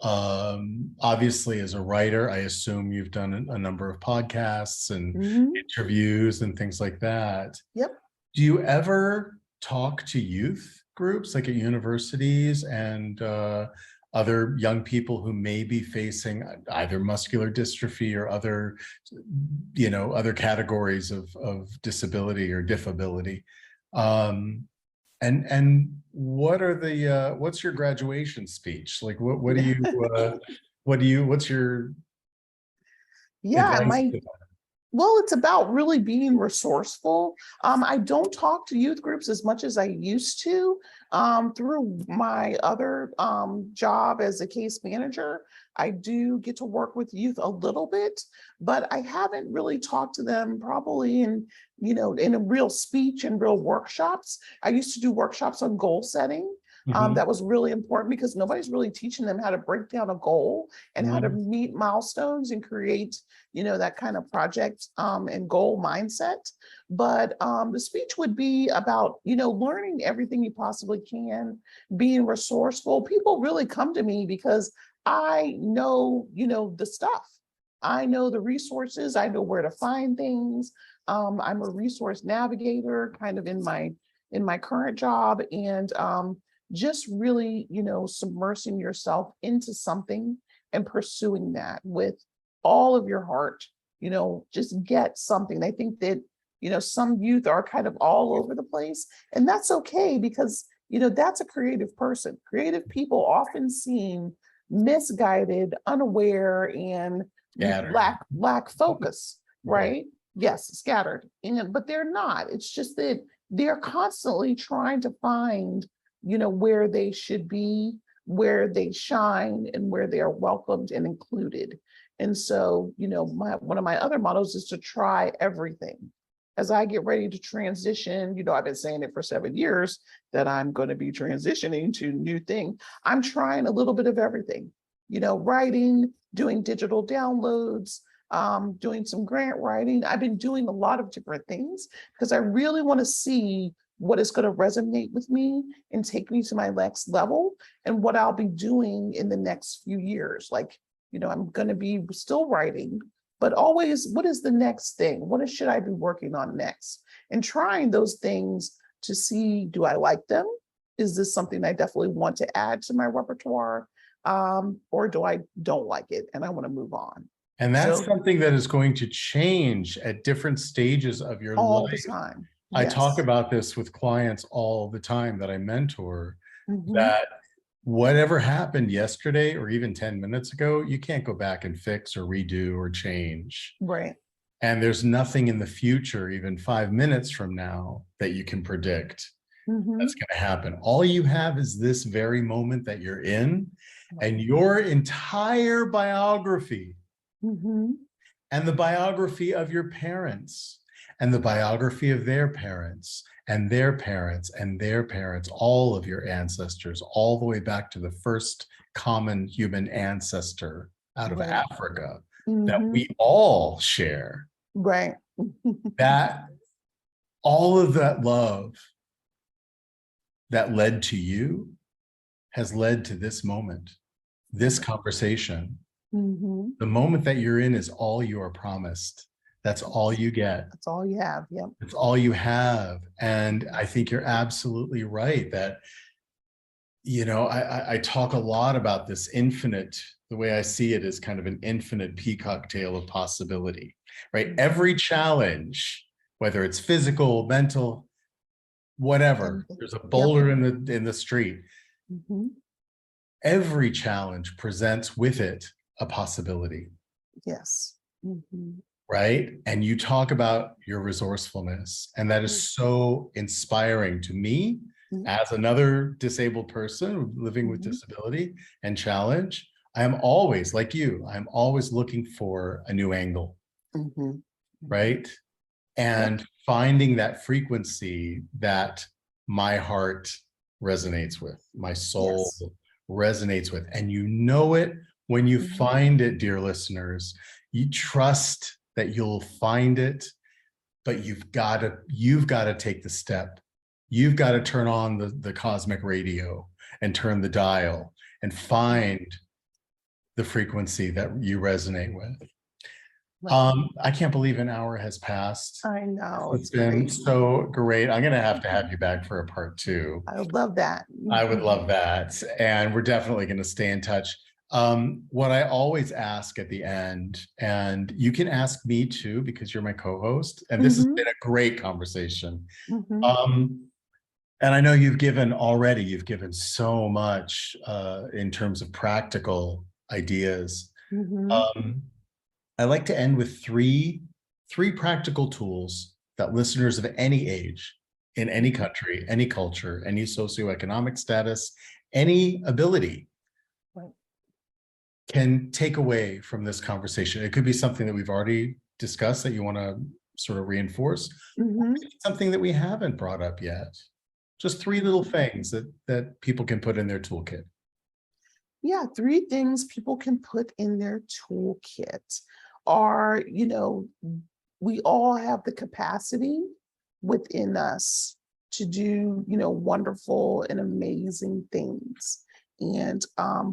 obviously as a writer, I assume you've done a number of podcasts and interviews and things like that. Yep. Do you ever talk to youth groups like at universities and other young people who may be facing either muscular dystrophy or other, other categories of disability or diffability? And what are the what's your graduation speech? Like what do you what's your advice to them? Well, it's about really being resourceful. I don't talk to youth groups as much as I used to. Through my other job as a case manager, I do get to work with youth a little bit, but I haven't really talked to them probably in a real speech and real workshops. I used to do workshops on goal setting. That was really important because nobody's really teaching them how to break down a goal and how to meet milestones and create, that kind of project and goal mindset. But the speech would be about, learning everything you possibly can, being resourceful. People really come to me because I know, the stuff. I know the resources. I know where to find things. I'm a resource navigator kind of in my current job, and just really, submersing yourself into something and pursuing that with all of your heart, just get something. I think that, some youth are kind of all over the place, and that's okay because, that's a creative person. Creative people often seem misguided, unaware, and lack focus, right? Yes, scattered, but they're not. It's just that they're constantly trying to find where they should be, where they shine, and where they are welcomed and included. And so, one of my other mottos is to try everything. As I get ready to transition, I've been saying it for 7 years that I'm going to be transitioning to new thing. I'm trying a little bit of everything, writing, doing digital downloads, doing some grant writing. I've been doing a lot of different things because I really want to see what is going to resonate with me and take me to my next level and what I'll be doing in the next few years. Like, I'm going to be still writing, but always, what is the next thing? Should I be working on next? And trying those things to see, do I like them? Is this something I definitely want to add to my repertoire? Or don't like it and I want to move on? And that's So, something that is going to change at different stages of your all life. the time. I talk Yes. about this with clients all the time that I mentor, Mhm. that whatever happened yesterday or even 10 minutes ago, you can't go back and fix or redo or change. Right. And there's nothing in the future, even 5 minutes from now, that you can predict Mhm. that's going to happen. All you have is this very moment that you're in, and your entire biography Mhm. and the biography of your parents and the biography of their parents and their parents and their parents, all of your ancestors, all the way back to the first common human ancestor out of Right. Africa that Mhm. we all share. Right. That all of that love that led to you has led to this moment, this conversation. Mhm. The moment that you're in is all you are promised. That's all you get. That's all you have. Yep. It's all you have. And I think you're absolutely right that, I talk a lot about this infinite, the way I see it is kind of an infinite peacock tail of possibility, right? Every challenge, whether it's physical, mental, whatever, there's a boulder in the street. Mhm. Every challenge presents with it a possibility. Yes. Mhm. Right? And you talk about your resourcefulness, and that is so inspiring to me Mhm. as another disabled person living with Mhm. disability and challenge. I am always, like you, I'm always looking for a new angle, Mhm. right? And finding that frequency that my heart resonates with, my soul Yes. resonates with. And you know it when you Mhm. find it, dear listeners. You trust that you'll find it, but you've got to take the step. You've got to turn on the cosmic radio and turn the dial and find the frequency that you resonate with. Right. I can't believe an hour has passed. I know. It's It's been crazy. so great. I'm going to have you back for a part 2. I would love that. I would love that. And we're definitely going to stay in touch. What I always ask at the end, and you can ask me too, because you're my co-host, and this has Mhm. been a great conversation. Mhm. And I know you've given so much in terms of practical ideas. Mhm. I like to end with three practical tools that listeners of any age, in any country, any culture, any socioeconomic status, any ability Right. can take away from this conversation. It could be something that we've already discussed that you want to sort of reinforce, Mhm. something that we haven't brought up yet. Just 3 little things that people can put in their toolkit. Yeah, 3 things people can put in their toolkit are, we all have the capacity within us to do, wonderful and amazing things. And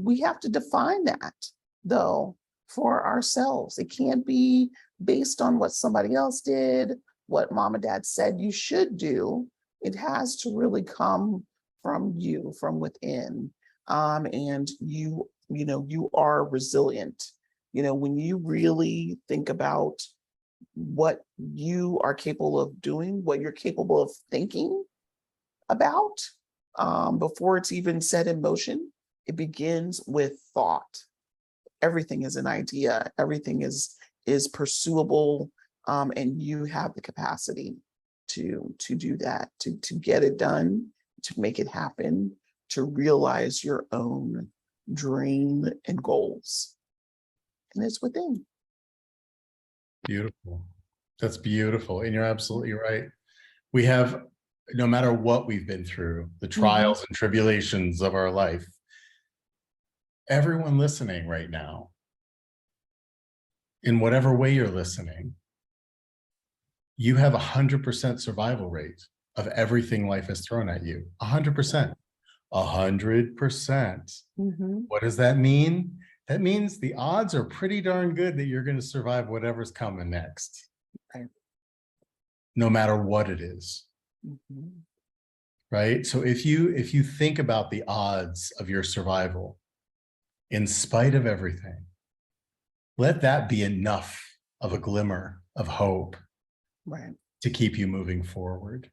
we have to define that, though, for ourselves. It can't be based on what somebody else did, what mom and dad said you should do. It has to really come from you, from within. And you are resilient. When you really think about what you are capable of doing, what you're capable of thinking about, before it's even set in motion, it begins with thought. Everything is an idea, everything is pursuable, and you have the capacity to do that, to get it done, to make it happen, to realize your own dream and goals. And it's within. Beautiful. That's beautiful. And you're absolutely right. We have, no matter what we've been through, the trials and tribulations of our life, everyone listening right now in whatever way you're listening, you have 100% survival rate of everything life has thrown at you. 100%. 100%. What does that mean? That means the odds are pretty darn good that you're going to survive whatever's coming next. Right. No matter what it is. Right? So if you think about the odds of your survival, in spite of everything, let that be enough of a glimmer of hope, Right. to keep you moving forward.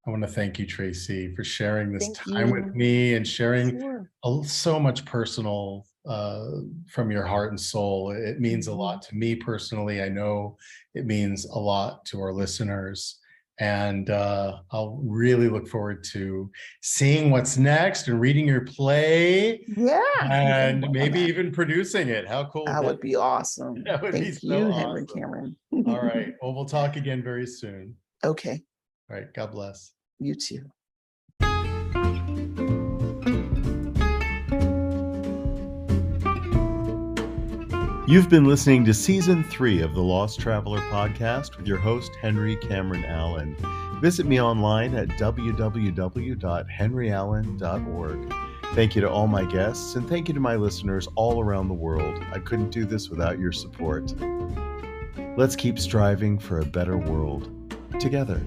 I want to thank you, Tracy, for sharing this Thank time you. with me and sharing Sure. so much personal from your heart and soul. It means a lot to me personally. I know it means a lot to our listeners. And I'll really look forward to seeing what's next and reading your play. Yeah. And maybe even producing it. How cool That would be awesome. That would be Thank so you, Henry awesome. Cameron. All right. Well, we'll talk again very soon. Okay. All right. God bless. You too. You've been listening to Season 3 of the Lost Traveler Podcast with your host, Henry Cameron Allen. Visit me online at www.henryallen.org. Thank you to all my guests, and thank you to my listeners all around the world. I couldn't do this without your support. Let's keep striving for a better world together.